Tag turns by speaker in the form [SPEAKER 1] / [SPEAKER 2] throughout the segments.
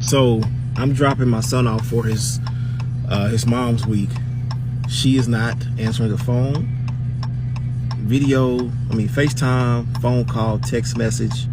[SPEAKER 1] So I'm dropping my son off for his mom's week. She is not answering the phone. FaceTime, phone call, text message.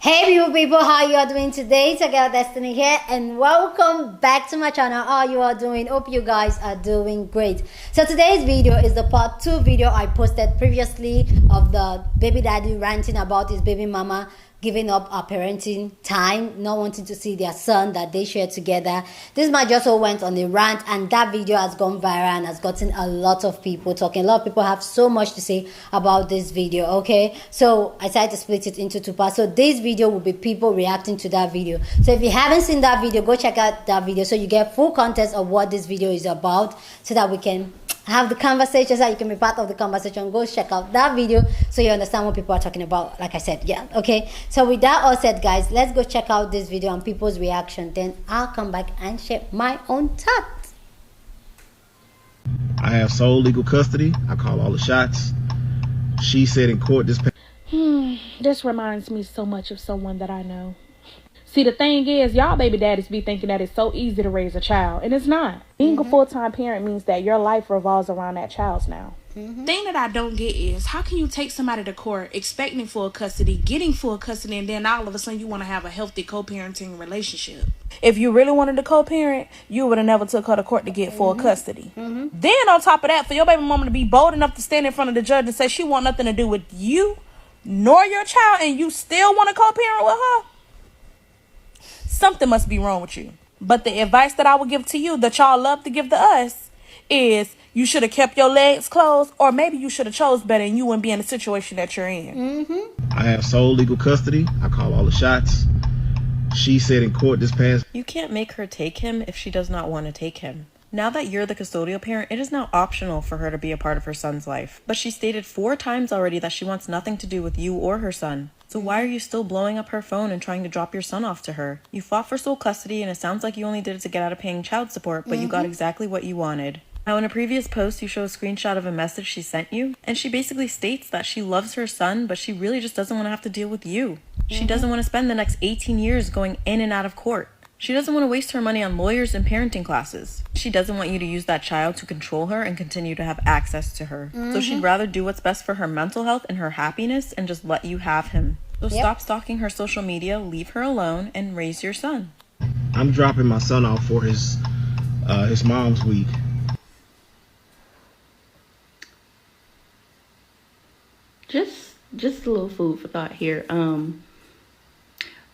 [SPEAKER 2] Hey people, how you are doing today? It's your girl Destiny here, and welcome back to my channel. How you are doing? Hope you guys are doing great. So today's video is the part 2 video I posted previously of the baby daddy ranting about his baby mama giving up our parenting time, not wanting to see their son that they share together. This man just all went on a rant, and that video has gone viral and has gotten a lot of people talking. A lot of people have so much to say about this video. Okay, so I decided to split it into 2 parts. So this video will be people reacting to that video. So if you haven't seen that video, go check out that video so you get full context of what this video is about, so that we can have the conversation, so that you can be part of the conversation. Go check out that video so you understand what people are talking about. Like I said, yeah, okay. So with that all said, guys, let's go check out this video and people's reaction. Then I'll come back and share my own thoughts.
[SPEAKER 1] I have sole legal custody. I call all the shots. She said in court this.
[SPEAKER 3] This reminds me so much of someone that I know. See, the thing is, y'all baby daddies be thinking that it's so easy to raise a child, and it's not. Being a full-time parent means that your life revolves around that child's now.
[SPEAKER 4] Thing that I don't get is, how can you take somebody to court expecting full custody, getting full custody, and then all of a sudden you want to have a healthy co-parenting relationship?
[SPEAKER 3] If you really wanted to co-parent, you would have never took her to court to get full custody. Then on top of that, for your baby mama to be bold enough to stand in front of the judge and say she want nothing to do with you nor your child, and you still want to co-parent with her, something must be wrong with you. But the advice that I would give to you, that y'all love to give to us, is you should have kept your legs closed, or maybe you should have chose better and you wouldn't be in the situation that you're in.
[SPEAKER 1] I have sole legal custody. I call all the shots. She said in court this past.
[SPEAKER 5] You can't make her take him if she does not want to take him. Now that you're the custodial parent, it is now optional for her to be a part of her son's life. But she stated 4 times already that she wants nothing to do with you or her son. So why are you still blowing up her phone and trying to drop your son off to her? You fought for sole custody, and it sounds like you only did it to get out of paying child support, but you got exactly what you wanted. Now, in a previous post, you show a screenshot of a message she sent you, and she basically states that she loves her son, but she really just doesn't want to have to deal with you. She doesn't want to spend the next 18 years going in and out of court. She doesn't want to waste her money on lawyers and parenting classes. She doesn't want you to use that child to control her and continue to have access to her. So she'd rather do what's best for her mental health and her happiness and just let you have him. So stop stalking her social media, leave her alone, and raise your son.
[SPEAKER 1] I'm dropping my son off for his mom's week.
[SPEAKER 6] Just a little food for thought here.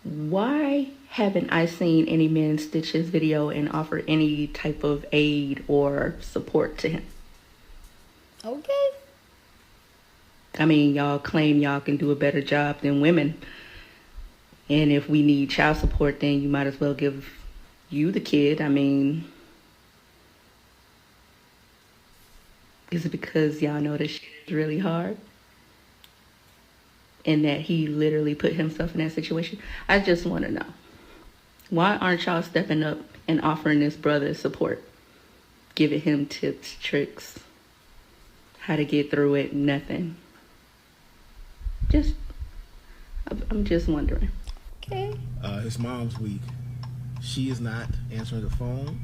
[SPEAKER 6] Why haven't I seen any men stitch his video and offer any type of aid or support to him?
[SPEAKER 2] Okay.
[SPEAKER 6] I mean, y'all claim y'all can do a better job than women. And if we need child support, then you might as well give you the kid. I mean, is it because y'all know this shit is really hard? And that he literally put himself in that situation? I just want to know, why aren't y'all stepping up and offering this brother support? Giving him tips, tricks, how to get through it, nothing. I'm just wondering.
[SPEAKER 2] Okay.
[SPEAKER 1] His mom's week. She is not answering the phone.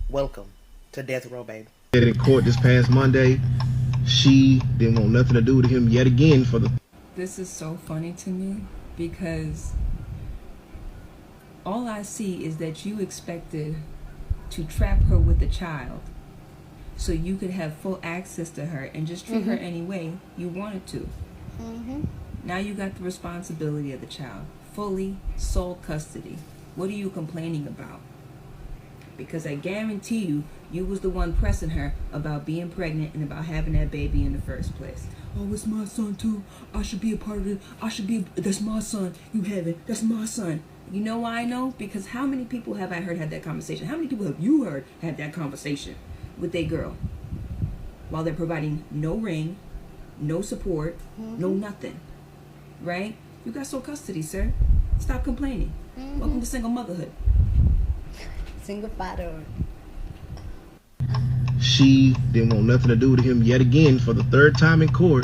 [SPEAKER 7] Welcome to Death Row, baby.
[SPEAKER 1] In court this past Monday, she didn't want nothing to do with him yet again for the.
[SPEAKER 8] This is so funny to me because all I see is that you expected to trap her with a child so you could have full access to her and just treat her any way you wanted to. Now you got the responsibility of the child, fully sole custody. What are you complaining about? Because I guarantee you, you was the one pressing her about being pregnant and about having that baby in the first place. Oh, it's my son too. I should be a part of it. That's my son. You have it. That's my son. You know why I know? Because how many people have I heard had that conversation? How many people have you heard had that conversation with their girl while they're providing no ring, no support, no nothing, right? You got sole custody, sir. Stop complaining. Welcome to single motherhood.
[SPEAKER 2] Single father.
[SPEAKER 1] She didn't want nothing to do with him yet again for the third time in court.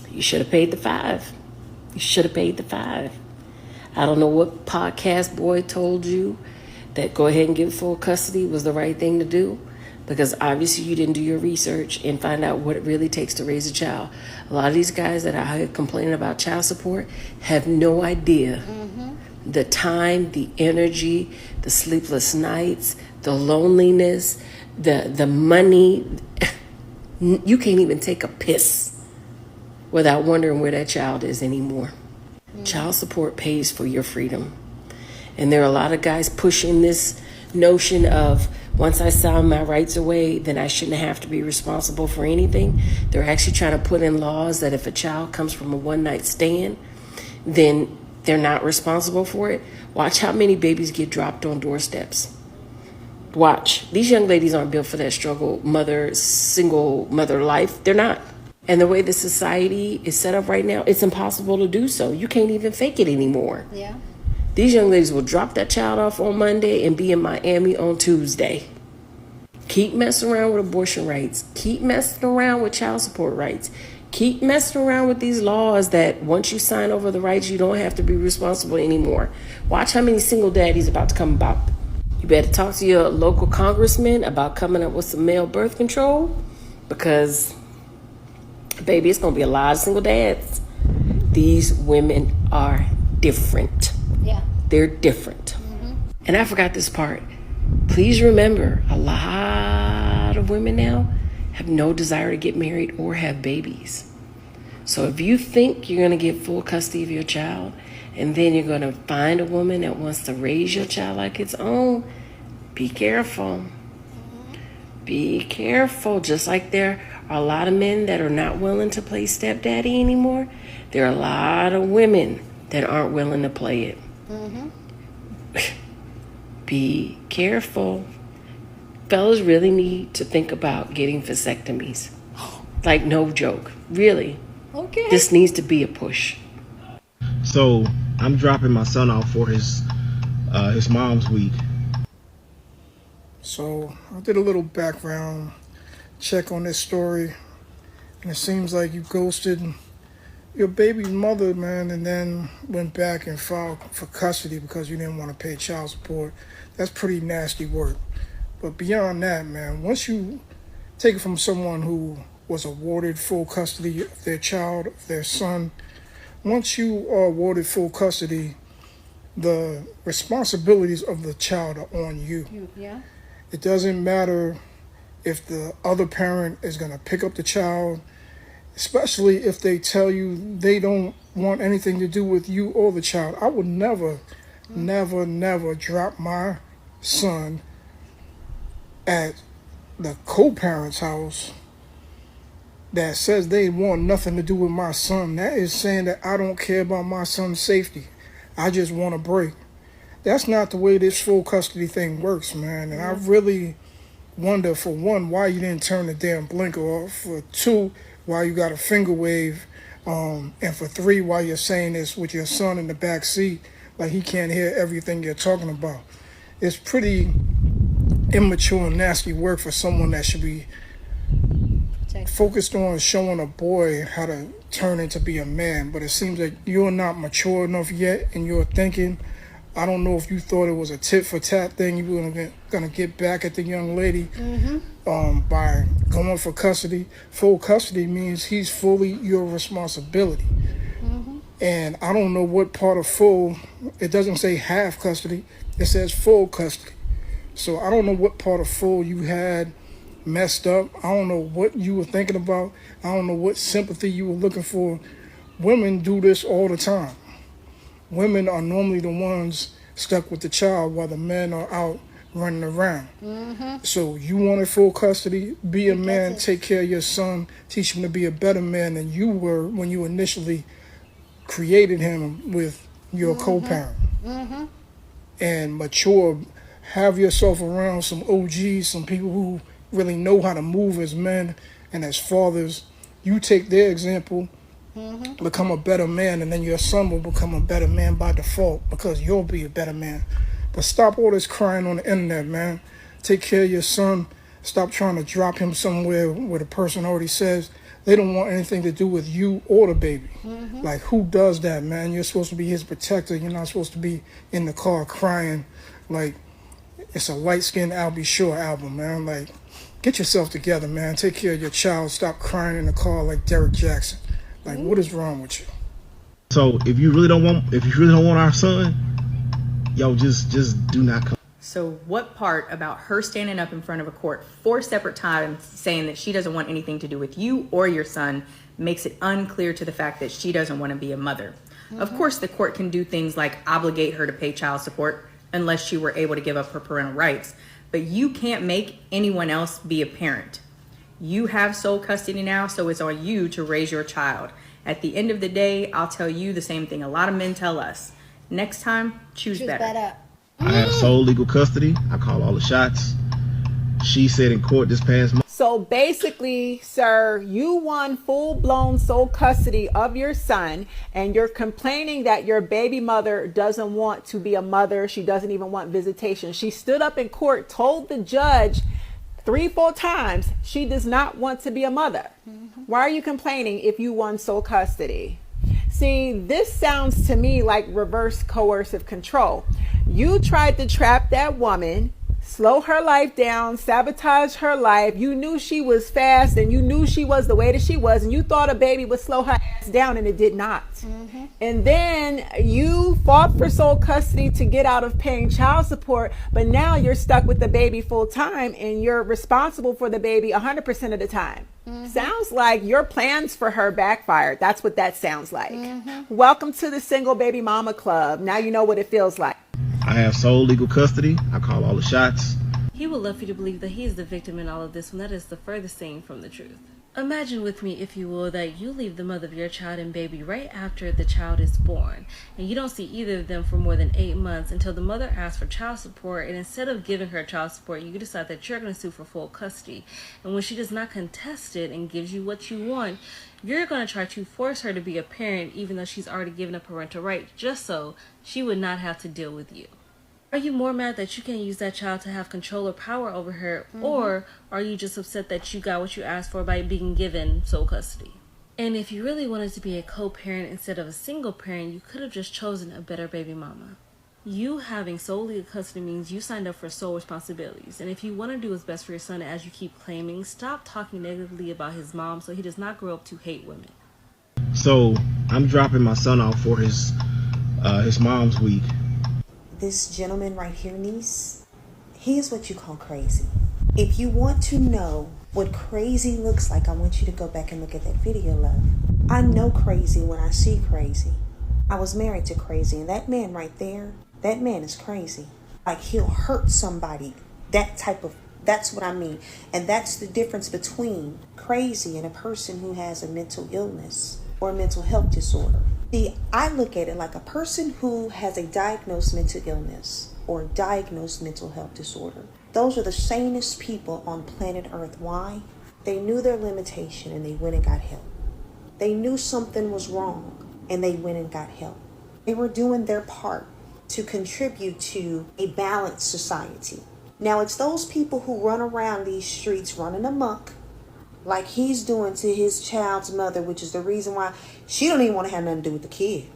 [SPEAKER 9] You should have paid the $5. You should have paid the $5. I don't know what podcast boy told you that go ahead and give full custody was the right thing to do, because obviously you didn't do your research and find out what it really takes to raise a child. A lot of these guys that are out here complaining about child support have no idea the time, the energy, the sleepless nights, the loneliness, the money. You can't even take a piss without wondering where that child is anymore. Child support pays for your freedom. And there are a lot of guys pushing this notion of, once I sign my rights away, then I shouldn't have to be responsible for anything. They're actually trying to put in laws that if a child comes from a one-night stand, then they're not responsible for it. Watch how many babies get dropped on doorsteps. Watch. These young ladies aren't built for that single mother life. They're not. And the way the society is set up right now, it's impossible to do so. You can't even fake it anymore.
[SPEAKER 2] Yeah.
[SPEAKER 9] These young ladies will drop that child off on Monday and be in Miami on Tuesday. Keep messing around with abortion rights. Keep messing around with child support rights. Keep messing around with these laws that once you sign over the rights, you don't have to be responsible anymore. Watch how many single daddies about to come about. You better talk to your local congressman about coming up with some male birth control, because, baby, it's going to be a lot of single dads. These women are different.
[SPEAKER 2] Yeah.
[SPEAKER 9] They're different. And I forgot this part. Please remember, a lot of women now have no desire to get married or have babies. So if you think you're going to get full custody of your child, and then you're going to find a woman that wants to raise your child like its own, be careful. Be careful. Just like there are a lot of men that are not willing to play stepdaddy anymore, there are a lot of women that aren't willing to play it. Be careful. Fellas really need to think about getting vasectomies. Like, no joke. Really.
[SPEAKER 2] Okay.
[SPEAKER 9] This needs to be a push.
[SPEAKER 1] So I'm dropping my son off for his mom's week.
[SPEAKER 10] So I did a little background check on this story, and it seems like you ghosted your baby's mother, man, and then went back and filed for custody because you didn't want to pay child support. That's pretty nasty work. But beyond that, man, once you take it from someone who was awarded full custody of their child, of their son, once you are awarded full custody, the responsibilities of the child are on you.
[SPEAKER 2] Yeah.
[SPEAKER 10] It doesn't matter if the other parent is going to pick up the child, especially if they tell you they don't want anything to do with you or the child. I would never drop my son at the co-parent's house that says they want nothing to do with my son. That is saying that I don't care about my son's safety. I just want a break. That's not the way this full custody thing works, man. And I really wonder, for one, why you didn't turn the damn blinker off. For two, why you got a finger wave. And for three, why you're saying this with your son in the back seat, like he can't hear everything you're talking about. It's pretty immature and nasty work for someone that should be focused on showing a boy how to turn into be a man. But it seems like you're not mature enough yet in your thinking. I don't know if you thought it was a tit for tat thing. You were gonna get back at the young lady by going for custody. Full custody means he's fully your responsibility. And I don't know what part of full, it doesn't say half custody, it says full custody. So I don't know what part of full you had messed up. I don't know what you were thinking about. I don't know what sympathy you were looking for. Women do this all the time. Women are normally the ones stuck with the child while the men are out running around. So you wanted full custody, be a man, take care of your son, teach him to be a better man than you were when you initially created him with your co-parent. And mature, have yourself around some OGs, some people who really know how to move as men and as fathers. You take their example, become a better man, and then your son will become a better man by default because you'll be a better man. But stop all this crying on the internet, man. Take care of your son, Stop trying to drop him somewhere where the person already says they don't want anything to do with you or the baby. Like, who does that, man? You're supposed to be his protector. You're not supposed to be in the car crying like it's a light-skinned I'll Be Sure album, man. Like, get yourself together, man. Take care of your child. Stop crying in the car like Derek Jackson. Like, what is wrong with you?
[SPEAKER 1] So if you really don't want our son, yo, just do not come.
[SPEAKER 11] So what part about her standing up in front of a court 4 separate times saying that she doesn't want anything to do with you or your son makes it unclear to the fact that she doesn't want to be a mother? Of course, the court can do things like obligate her to pay child support unless she were able to give up her parental rights. But you can't make anyone else be a parent. You have sole custody now, so it's on you to raise your child. At the end of the day, I'll tell you the same thing a lot of men tell us. Next time, choose better.
[SPEAKER 1] I have sole legal custody. I call all the shots. She said in court this past month.
[SPEAKER 12] So basically, sir, you won full-blown sole custody of your son, and you're complaining that your baby mother doesn't want to be a mother. She doesn't even want visitation. She stood up in court, told the judge 3-4 times she does not want to be a mother. Why are you complaining if you won sole custody? See, this sounds to me like reverse coercive control. You tried to trap that woman, slow her life down, sabotage her life. You knew she was fast and you knew she was the way that she was, and you thought a baby would slow her ass down, and it did not. And then you fought for sole custody to get out of paying child support, but now you're stuck with the baby full time and you're responsible for the baby 100% of the time. Sounds like your plans for her backfired. That's what that sounds like. Welcome to the Single Baby Mama Club. Now you know what it feels like.
[SPEAKER 1] I have sole legal custody. I call all the shots.
[SPEAKER 13] He would love for you to believe that he is the victim in all of this when that is the furthest thing from the truth. Imagine with me, if you will, that you leave the mother of your child and baby right after the child is born, and you don't see either of them for more than 8 months until the mother asks for child support, and instead of giving her child support, you decide that you're going to sue for full custody. And when she does not contest it and gives you what you want, you're going to try to force her to be a parent even though she's already given up parental rights, just so she would not have to deal with you. Are you more mad that you can't use that child to have control or power over her, or are you just upset that you got what you asked for by being given sole custody? And if you really wanted to be a co-parent instead of a single parent, you could have just chosen a better baby mama. You having sole legal custody means you signed up for sole responsibilities, and if you want to do what's best for your son as you keep claiming, stop talking negatively about his mom so he does not grow up to hate women.
[SPEAKER 1] So I'm dropping my son off for his mom's week.
[SPEAKER 14] This gentleman right here, niece, he is what you call crazy. If you want to know what crazy looks like, I want you to go back and look at that video, love. I know crazy when I see crazy. I was married to crazy, and that man right there, that man is crazy. Like, he'll hurt somebody. That's what I mean. And that's the difference between crazy and a person who has a mental illness or a mental health disorder. See, I look at it like a person who has a diagnosed mental illness or diagnosed mental health disorder. Those are the sanest people on planet Earth. Why? They knew their limitation and they went and got help. They knew something was wrong and they went and got help. They were doing their part to contribute to a balanced society. Now, it's those people who run around these streets running amok like he's doing to his child's mother, which is the reason why she don't even want to have nothing to do with the kid.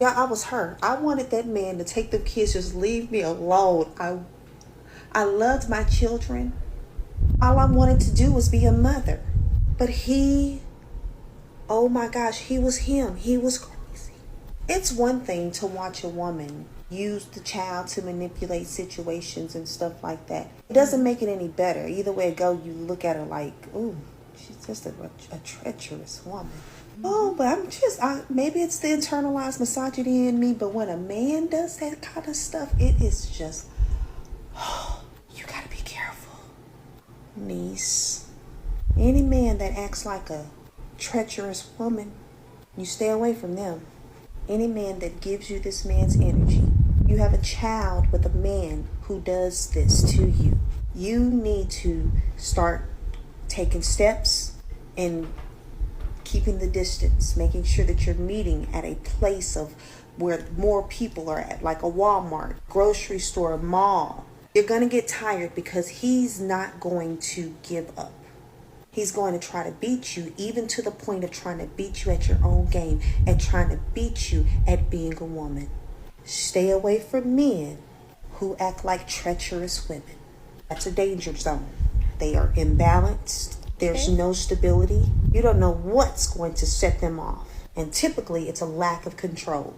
[SPEAKER 14] Yeah, I was her. I wanted that man to take the kids, just leave me alone. I loved my children. All I wanted to do was be a mother. But he, oh my gosh, he was him. He was crazy. It's one thing to watch a woman use the child to manipulate situations and stuff like that. It doesn't make it any better. Either way it go, you look at her like, ooh, she's just a treacherous woman. Oh, but maybe it's the internalized misogyny in me, but when a man does that kind of stuff, it is just, oh, you gotta be careful, niece. Any man that acts like a treacherous woman, you stay away from them. Any man that gives you this man's energy, you have a child with a man who does this to you. You need to start taking steps and keeping the distance, making sure that you're meeting at a place of where more people are at, like a Walmart, grocery store, mall. You're going to get tired because he's not going to give up. He's going to try to beat you, even to the point of trying to beat you at your own game and trying to beat you at being a woman. Stay away from men who act like treacherous women. That's a danger zone. They are imbalanced. There's no stability. You don't know what's going to set them off. And typically, it's a lack of control.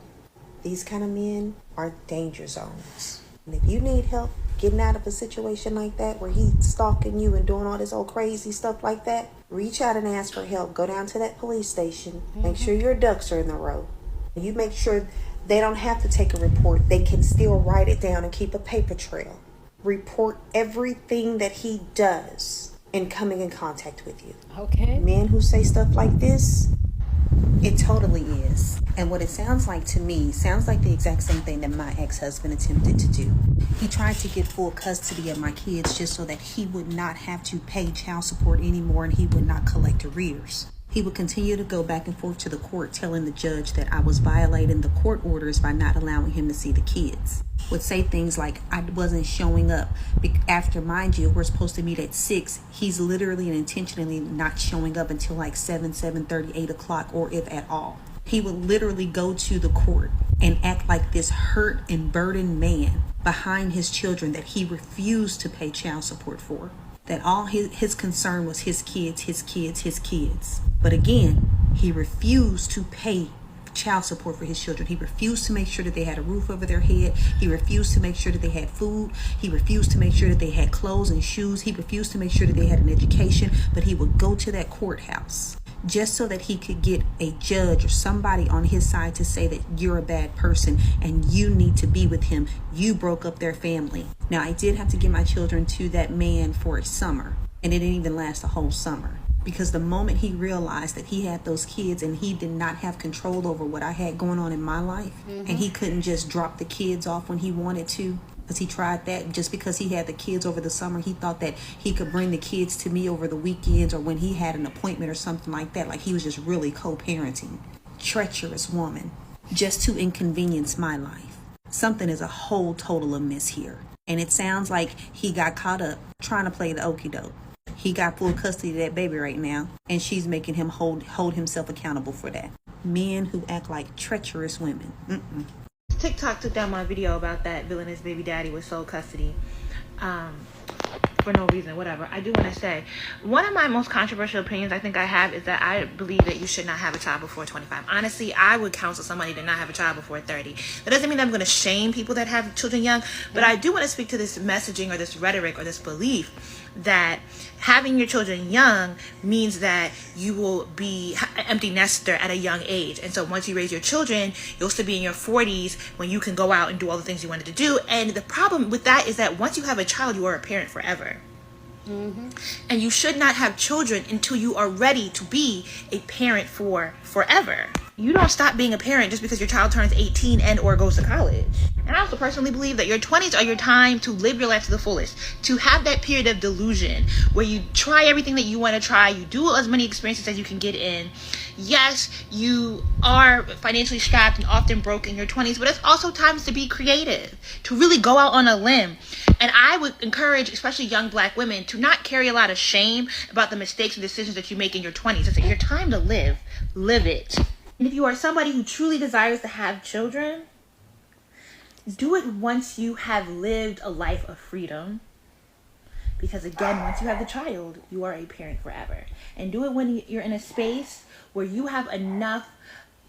[SPEAKER 14] These kind of men are danger zones. And if you need help getting out of a situation like that where he's stalking you and doing all this old crazy stuff like that, reach out and ask for help. Go down to that police station. Make sure your ducks are in the row. You make sure they don't have to take a report. They can still write it down and keep a paper trail. Report everything that he does in coming in contact with you.
[SPEAKER 2] Okay.
[SPEAKER 14] Men who say stuff like this, it totally is. And what it sounds like to me, sounds like the exact same thing that my ex-husband attempted to do. He tried to get full custody of my kids just so that he would not have to pay child support anymore and he would not collect arrears. He would continue to go back and forth to the court telling the judge that I was violating the court orders by not allowing him to see the kids. Would say things like I wasn't showing up after, mind you, we're supposed to meet at 6. He's literally and intentionally not showing up until like 7:30, 8 o'clock, or if at all. He would literally go to the court and act like this hurt and burdened man behind his children that he refused to pay child support for. That all his concern was his kids, his kids, his kids. But again, he refused to pay child support for his children. He refused to make sure that they had a roof over their head. He refused to make sure that they had food. He refused to make sure that they had clothes and shoes. He refused to make sure that they had an education. But he would go to that courthouse just so that he could get a judge or somebody on his side to say that you're a bad person and you need to be with him. You broke up their family. Now, I did have to give my children to that man for a summer, and it didn't even last a whole summer. Because the moment he realized that he had those kids and he did not have control over what I had going on in my life, and he couldn't just drop the kids off when he wanted to, because he tried that. Just because he had the kids over the summer, he thought that he could bring the kids to me over the weekends or when he had an appointment or something like that. Like he was just really co-parenting. Treacherous woman, just to inconvenience my life. Something is a whole total amiss here. And it sounds like he got caught up trying to play the okie doke. He got full custody of that baby right now, and she's making him hold himself accountable for that. Men who act like treacherous women.
[SPEAKER 15] TikTok took down my video about that villainous baby daddy with sole custody for no reason, whatever. I do want to say, one of my most controversial opinions I think I have is that I believe that you should not have a child before 25. Honestly, I would counsel somebody to not have a child before 30. That doesn't mean that I'm going to shame people that have children young, but I do want to speak to this messaging or this rhetoric or this belief that having your children young means that you will be an empty nester at a young age. And so once you raise your children, you'll still be in your 40s when you can go out and do all the things you wanted to do. And the problem with that is that once you have a child, you are a parent forever. And you should not have children until you are ready to be a parent for forever. You don't stop being a parent just because your child turns 18 and or goes to college. And I also personally believe that your 20s are your time to live your life to the fullest, to have that period of delusion where you try everything that you want to try, you do as many experiences as you can get in. Yes, you are financially strapped and often broke in your 20s, but it's also times to be creative, to really go out on a limb. And I would encourage, especially young Black women, to not carry a lot of shame about the mistakes and decisions that you make in your 20s. It's your time to live it. And if you are somebody who truly desires to have children, do it once you have lived a life of freedom. Because again, once you have the child, you are a parent forever. And do it when you're in a space where you have enough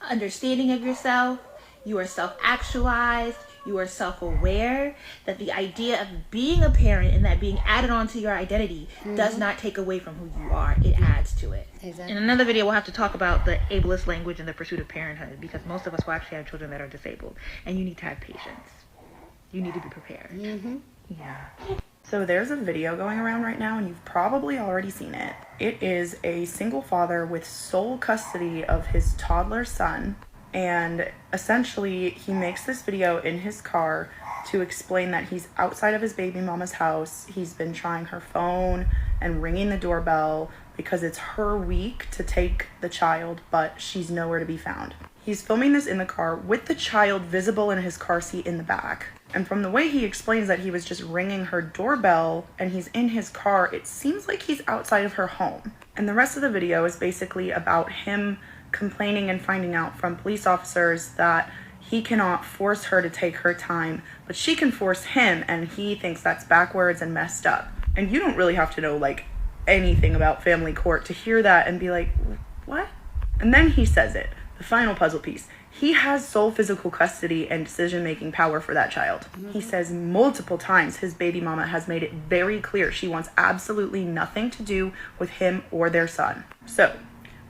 [SPEAKER 15] understanding of yourself, you are self-actualized, you are self-aware, that the idea of being a parent and that being added on to your identity does not take away from who you are. It adds to it.
[SPEAKER 2] Exactly.
[SPEAKER 15] In another video, we'll have to talk about the ableist language in the pursuit of parenthood, because most of us will actually have children that are disabled, and you need to have patience. You need to be prepared.
[SPEAKER 3] Yeah. So there's a video going around right now, and you've probably already seen it. It is a single father with sole custody of his toddler son, and essentially he makes this video in his car to explain that he's outside of his baby mama's house. He's been trying her phone and ringing the doorbell because it's her week to take the child, but she's nowhere to be found. He's filming this in the car with the child visible in his car seat in the back.
[SPEAKER 16] And from the way he explains that he was just ringing her doorbell and he's in his car, it seems like he's outside of her home. And the rest of the video is basically about him complaining and finding out from police officers that he cannot force her to take her time, but she can force him, and he thinks that's backwards and messed up. And you don't really have to know like anything about family court to hear that and be like, what? And then he says it, the final puzzle piece. He has sole physical custody and decision-making power for that child. He says multiple times his baby mama has made it very clear she wants absolutely nothing to do with him or their son. So,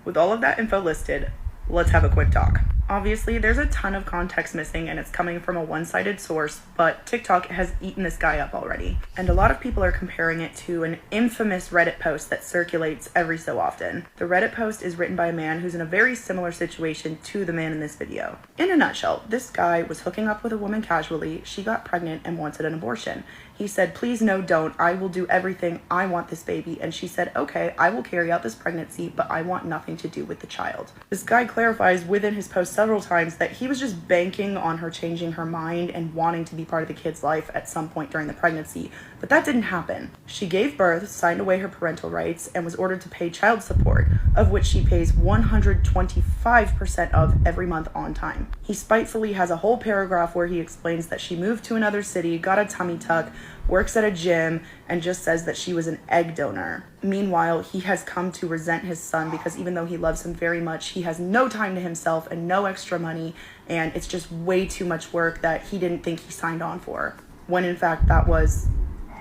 [SPEAKER 16] with all of that info listed, let's have a quick talk. Obviously, there's a ton of context missing and it's coming from a one-sided source, but TikTok has eaten this guy up already. And a lot of people are comparing it to an infamous Reddit post that circulates every so often. The Reddit post is written by a man who's in a very similar situation to the man in this video. In a nutshell, this guy was hooking up with a woman casually, she got pregnant and wanted an abortion. He said, please no, don't, I will do everything, I want this baby. And she said, okay, I will carry out this pregnancy, but I want nothing to do with the child. This guy clarifies within his post several times that he was just banking on her changing her mind and wanting to be part of the kid's life at some point during the pregnancy, but that didn't happen. She gave birth, signed away her parental rights, and was ordered to pay child support, of which she pays 125% of every month on time. He spitefully has a whole paragraph where he explains that she moved to another city, got a tummy tuck, works at a gym, and just says that she was an egg donor. Meanwhile, he has come to resent his son because even though he loves him very much, he has no time to himself and no extra money, and it's just way too much work that he didn't think he signed on for, when in fact that was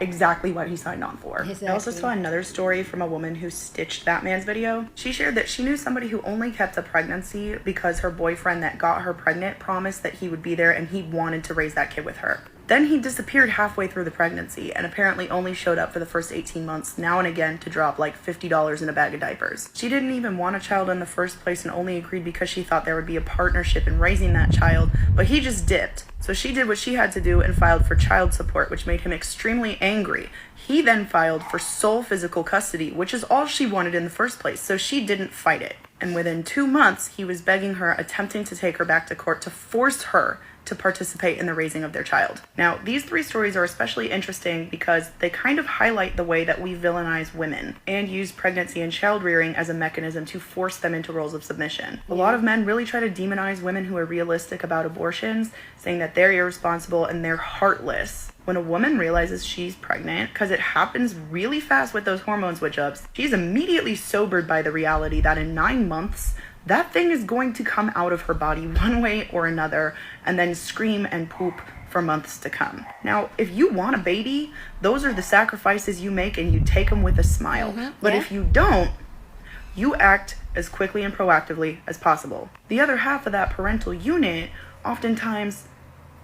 [SPEAKER 16] exactly what he signed on for. Exactly. I also saw another story from a woman who stitched that man's video. She shared that she knew somebody who only kept a pregnancy because her boyfriend that got her pregnant promised that he would be there and he wanted to raise that kid with her. Then he disappeared halfway through the pregnancy and apparently only showed up for the first 18 months now and again to drop like $50 in a bag of diapers. She didn't even want a child in the first place and only agreed because she thought there would be a partnership in raising that child, but he just dipped. So she did what she had to do and filed for child support, which made him extremely angry. He then filed for sole physical custody, which is all she wanted in the first place, so she didn't fight it. And within 2 months, he was begging her, attempting to take her back to court to force her to participate in the raising of their child. Now, these 3 stories are especially interesting because they kind of highlight the way that we villainize women and use pregnancy and child rearing as a mechanism to force them into roles of submission. A lot of men really try to demonize women who are realistic about abortions, saying that they're irresponsible and they're heartless. When a woman realizes she's pregnant, because it happens really fast with those hormone switch-ups, she's immediately sobered by the reality that in 9 months, that thing is going to come out of her body one way or another and then scream and poop for months to come. Now, if you want a baby, those are the sacrifices you make and you take them with a smile. But if you don't, you act as quickly and proactively as possible. The other half of that parental unit oftentimes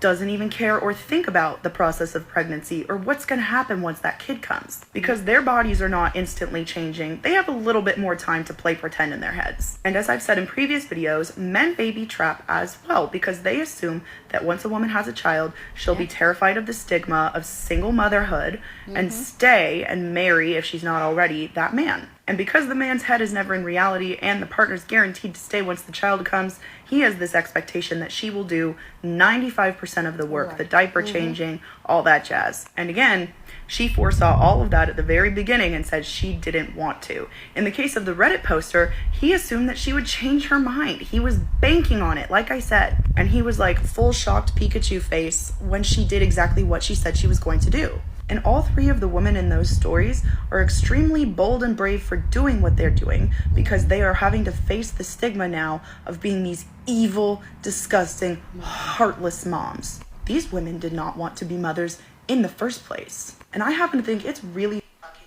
[SPEAKER 16] doesn't even care or think about the process of pregnancy or what's going to happen once that kid comes. Because their bodies are not instantly changing, they have a little bit more time to play pretend in their heads. And as I've said in previous videos, men baby trap as well because they assume that once a woman has a child, she'll be terrified of the stigma of single motherhood and stay and marry, if she's not already, that man. And because the man's head is never in reality and the partner's guaranteed to stay once the child comes, he has this expectation that she will do 95% of the work, the diaper changing, all that jazz. And again, she foresaw all of that at the very beginning and said she didn't want to. In the case of the Reddit poster, he assumed that she would change her mind. He was banking on it, like I said. And he was like full shocked Pikachu face when she did exactly what she said she was going to do. And all 3 of the women in those stories are extremely bold and brave for doing what they're doing because they are having to face the stigma now of being these evil, disgusting, heartless moms. These women did not want to be mothers in the first place. And I happen to think it's really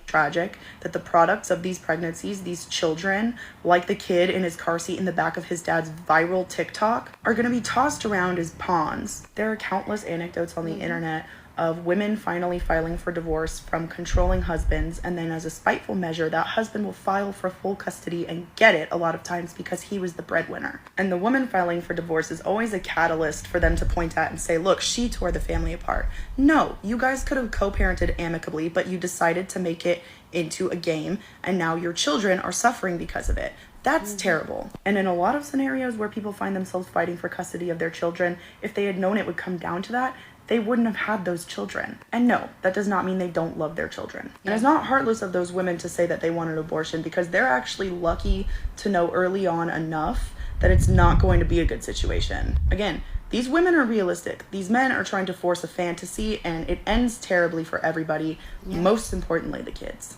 [SPEAKER 16] tragic that the products of these pregnancies, these children, like the kid in his car seat in the back of his dad's viral TikTok, are going to be tossed around as pawns. There are countless anecdotes on the internet of women finally filing for divorce from controlling husbands, and then as a spiteful measure, that husband will file for full custody and get it a lot of times because he was the breadwinner. And the woman filing for divorce is always a catalyst for them to point at and say, look, she tore the family apart. No, you guys could have co-parented amicably, but you decided to make it into a game, and now your children are suffering because of it. That's terrible. And in a lot of scenarios where people find themselves fighting for custody of their children, if they had known it would come down to that, they wouldn't have had those children. And no, that does not mean they don't love their children. And it's not heartless of those women to say that they want an abortion, because they're actually lucky to know early on enough that it's not going to be a good situation. Again, these women are realistic. These men are trying to force a fantasy, and it ends terribly for everybody, most importantly the kids.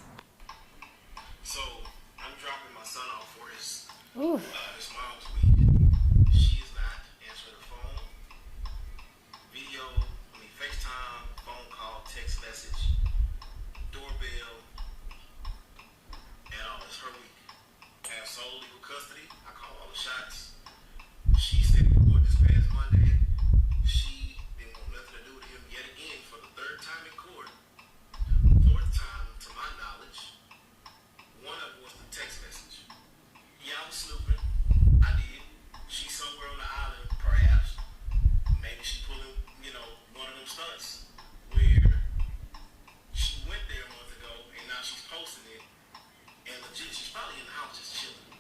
[SPEAKER 1] So I'm dropping my son off for his mom's week. She is not answering the phone. FaceTime, phone call, text message, doorbell, and all. It's her week. I have sole legal custody. I call all the shots. She said in court this past Monday, she didn't want nothing to do with him yet again for the third time in court. Fourth time, to my knowledge. One of them was the text message. Yeah, I was snooping. I did. She's somewhere on the island, perhaps. Maybe she pulling, one of them stunts where she went there a month ago and now she's posting it, and legit, she's probably in the house just chilling,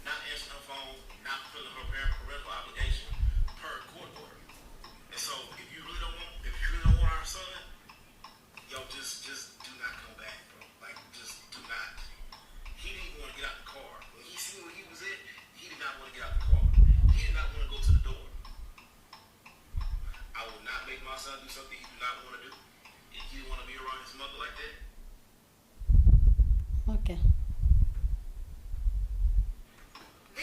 [SPEAKER 1] not answering her phone, not fulfilling her parental obligation per court order. And so, if you really don't want our son, just do not come back, bro. Like, just do not. He didn't even want to get out the car. When he seen where he was at, he did not want to get out the car. He did not want to go to the door. I will not make my son do something he do not want to do. If he didn't want to be around his mother like that.
[SPEAKER 17] Okay.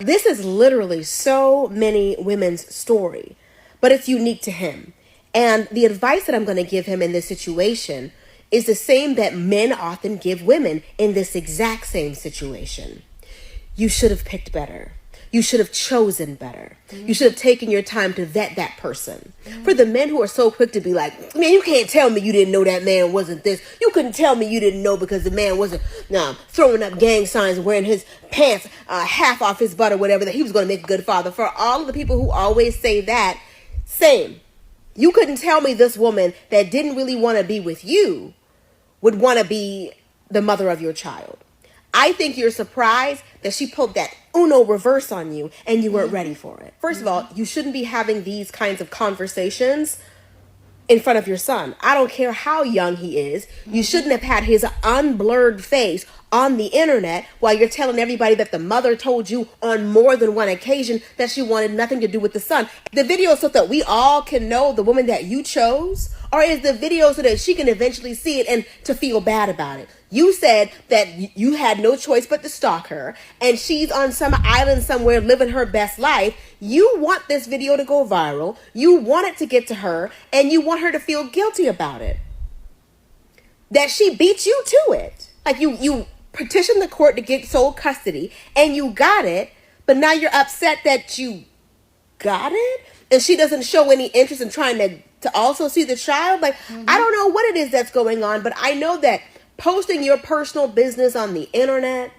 [SPEAKER 17] This is literally so many women's story, but it's unique to him. And the advice that I'm going to give him in this situation is the same that men often give women in this exact same situation. You should have picked better. You should have chosen better. You should have taken your time to vet that person. For the men who are so quick to be like, man, you can't tell me you didn't know that man wasn't this. You couldn't tell me you didn't know because the man wasn't throwing up gang signs and wearing his pants half off his butt or whatever, that he was going to make a good father. For all of the people who always say that, same. You couldn't tell me this woman that didn't really want to be with you would want to be the mother of your child. I think you're surprised that she pulled that Uno reverse on you and you weren't ready for it. First of all, you shouldn't be having these kinds of conversations in front of your son. I don't care how young he is. You shouldn't have had his unblurred face on the internet while you're telling everybody that the mother told you on more than one occasion that she wanted nothing to do with the son. The video so that we all can know the woman that you chose, or is the video so that she can eventually see it and to feel bad about it? You said that you had no choice but to stalk her, and she's on some island somewhere living her best life. You want this video to go viral. You want it to get to her, and you want her to feel guilty about it. That she beat you to it. Like you petitioned the court to get sole custody, and you got it, but now you're upset that you got it, and she doesn't show any interest in trying to also see the child. Like, I don't know what it is that's going on, but I know that posting your personal business on the internet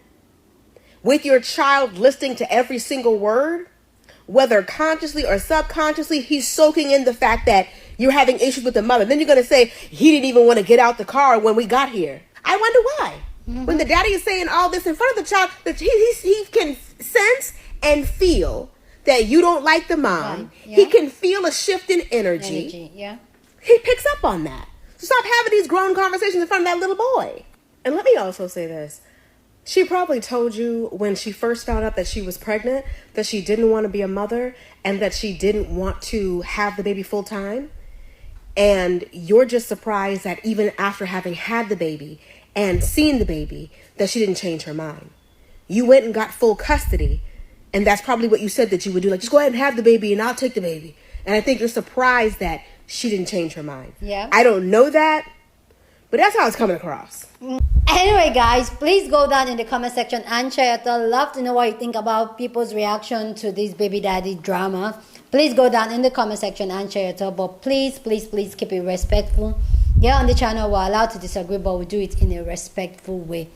[SPEAKER 17] with your child listening to every single word, whether consciously or subconsciously, he's soaking in the fact that you're having issues with the mother. Then you're going to say, he didn't even want to get out the car when we got here. I wonder why. When the daddy is saying all this in front of the child, that he can sense and feel that you don't like the mom. Right. Yeah. He can feel a shift in energy.
[SPEAKER 2] Yeah.
[SPEAKER 17] He picks up on that. So stop having these grown conversations in front of that little boy. And let me also say this. She probably told you when she first found out that she was pregnant that she didn't want to be a mother and that she didn't want to have the baby full time. And you're just surprised that even after having had the baby and seen the baby, that she didn't change her mind. You went and got full custody, and that's probably what you said that you would do. Like, just go ahead and have the baby and I'll take the baby. And I think you're surprised that she didn't change her mind.
[SPEAKER 2] Yeah.
[SPEAKER 17] I don't know that, but that's how it's coming across.
[SPEAKER 2] Anyway, guys, please go down in the comment section and share your thoughts. Love to know what you think about people's reaction to this baby daddy drama. Please go down in the comment section and share your thoughts. But please, please, please keep it respectful. Here on the channel, we're allowed to disagree, but we do it in a respectful way.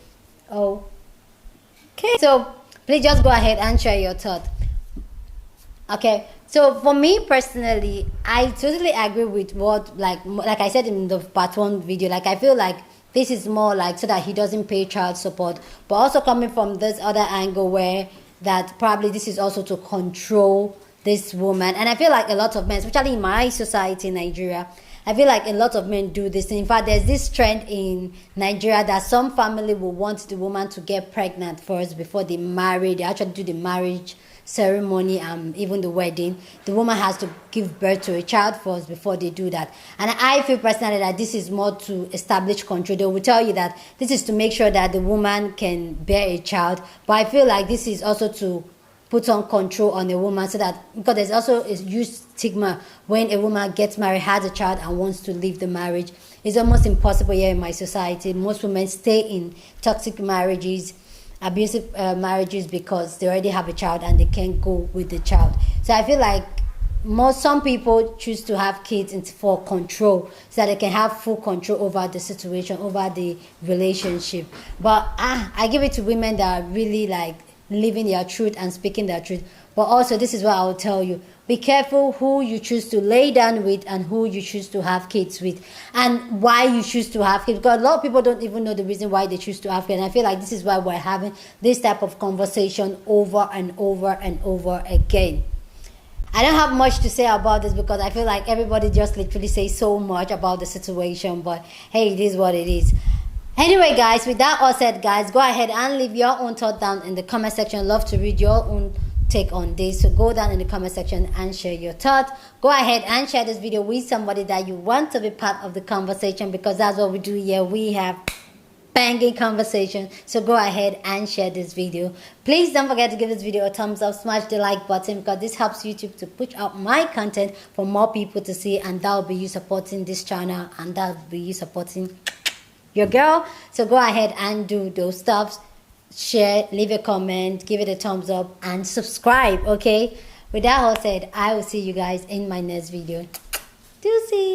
[SPEAKER 2] Okay. So please just go ahead and share your thoughts. Okay. So for me personally, I totally agree with what, like I said in the part 1 video, like I feel like this is more like so that he doesn't pay child support, but also coming from this other angle where that probably this is also to control this woman. And I feel like a lot of men, especially in my society in Nigeria, I feel like a lot of men do this. In fact, there's this trend in Nigeria that some family will want the woman to get pregnant first before they marry. They actually do the marriage ceremony and even the wedding. The woman has to give birth to a child first before they do that. And I feel personally that this is more to establish control. They will tell you that this is to make sure that the woman can bear a child. But I feel like this is also to put on control on a woman, so that, because there's also a huge stigma when a woman gets married, has a child, and wants to leave the marriage. It's almost impossible here in my society. Most women stay in toxic marriages, abusive marriages, because they already have a child and they can't go with the child. So I feel like some people choose to have kids for control, so that they can have full control over the situation, over the relationship. But I give it to women that are really like living their truth and speaking their truth. But also, this is what I'll tell you: be careful who you choose to lay down with and who you choose to have kids with, and why you choose to have kids. Because a lot of people don't even know the reason why they choose to have kids. And I feel like this is why we're having this type of conversation over and over and over again. I don't have much to say about this, because I feel like everybody just literally says so much about the situation. But hey, it is what it is. Anyway, guys, with that all said, guys, go ahead and leave your own thought down in the comment section. I'd love to read your own take on this. So go down in the comment section and share your thoughts. Go ahead and share this video with somebody that you want to be part of the conversation, because that's what we do here. We have banging conversation. So go ahead and share this video. Please don't forget to give this video a thumbs up, smash the like button, because this helps YouTube to push out my content for more people to see, and that will be you supporting this channel, and that will be you supporting your girl. So go ahead and do those stuffs. Share, leave a comment, give it a thumbs up, and subscribe. Okay, with that all said, I will see you guys in my next video. Deuces.